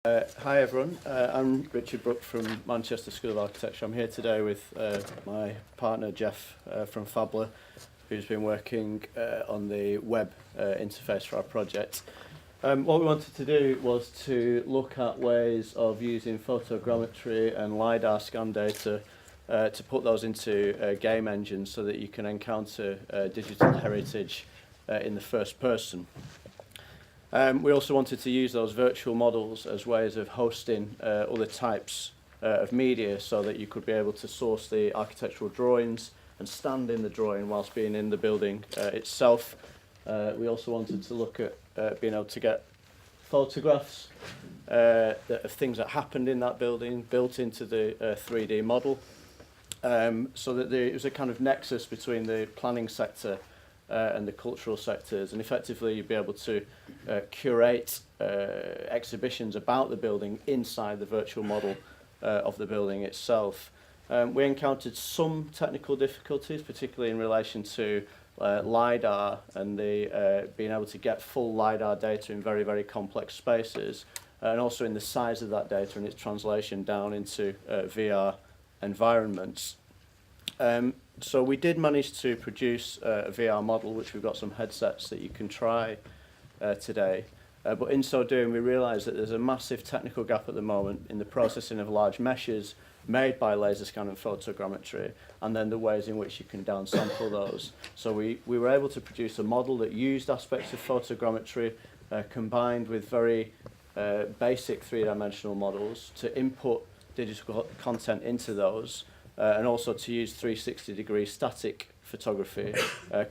Hi everyone, I'm Richard Brook from Manchester School of Architecture. I'm here today with my partner Jeff from Fabler, who's been working on the web interface for our project. What we wanted to do was to look at ways of using photogrammetry and LiDAR scan data to put those into game engines so that you can encounter digital heritage in the first person. We also wanted to use those virtual models as ways of hosting other types of media so that you could be able to source the architectural drawings and stand in the drawing whilst being in the building itself. We also wanted to look at being able to get photographs of things that happened in that building built into the 3D model, so that there was a kind of nexus between the planning sector and the cultural sectors, and effectively you'd be able to curate exhibitions about the building inside the virtual model of the building itself. We encountered some technical difficulties, particularly in relation to LiDAR and the being able to get full LiDAR data in very, very complex spaces, and also in the size of that data and its translation down into VR environments. So we did manage to produce a VR model, which we've got some headsets that you can try today. But in so doing, we realised that there's a massive technical gap at the moment in the processing of large meshes made by laser scan and photogrammetry, and then the ways in which you can downsample those. So we were able to produce a model that used aspects of photogrammetry combined with very basic three-dimensional models to input digital content into those, and also to use 360-degree static photography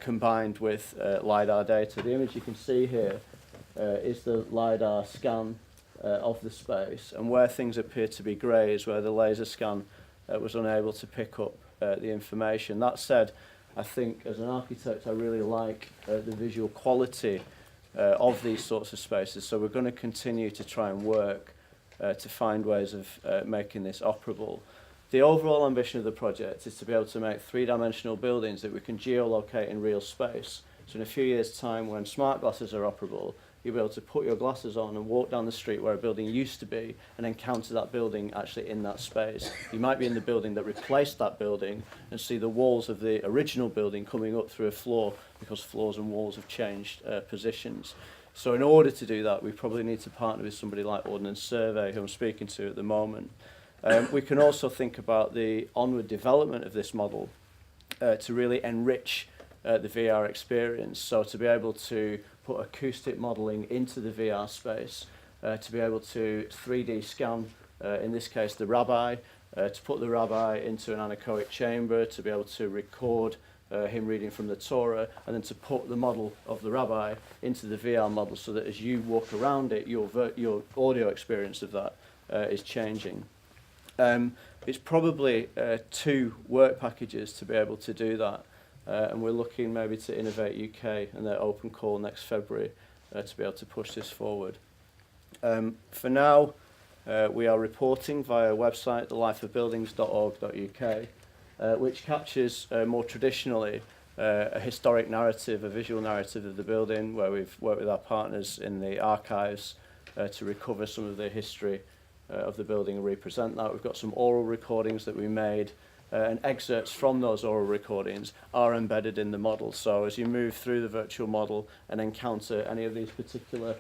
combined with LiDAR data. The image you can see here is the LiDAR scan of the space, and where things appear to be grey is where the laser scan was unable to pick up the information. That said, I think as an architect I really like the visual quality of these sorts of spaces, so we're going to continue to try and work to find ways of making this operable. The overall ambition of the project is to be able to make three-dimensional buildings that we can geolocate in real space. So in a few years' time, when smart glasses are operable, you'll be able to put your glasses on and walk down the street where a building used to be and encounter that building actually in that space. You might be in the building that replaced that building and see the walls of the original building coming up through a floor because floors and walls have changed positions. So in order to do that, we probably need to partner with somebody like Ordnance Survey, who I'm speaking to at the moment. We can also think about the onward development of this model to really enrich the VR experience. So to be able to put acoustic modelling into the VR space, to be able to 3D scan, in this case the rabbi, to put the rabbi into an anechoic chamber, to be able to record him reading from the Torah, and then to put the model of the rabbi into the VR model so that as you walk around it, your audio experience of that is changing. It's probably 2 work packages to be able to do that, and we're looking maybe to Innovate UK and their open call next February to be able to push this forward. For now, we are reporting via a website, thelifeofbuildings.org.uk, which captures more traditionally a historic narrative, a visual narrative of the building, where we've worked with our partners in the archives to recover some of the history of the building and represent that. We've got some oral recordings that we made, and excerpts from those oral recordings are embedded in the model. So as you move through the virtual model and encounter any of these particular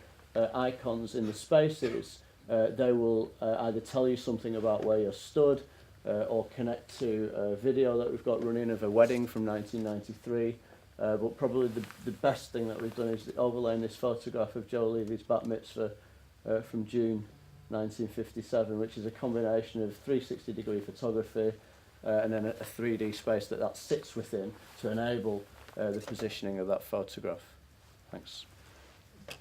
icons in the spaces, they will either tell you something about where you're stood or connect to a video that we've got running of a wedding from 1993. But probably the best thing that we've done is overlaying this photograph of Joe Levy's bat mitzvah from June 1957, which is a combination of 360-degree photography and then a 3D space that sits within to enable the positioning of that photograph. Thanks.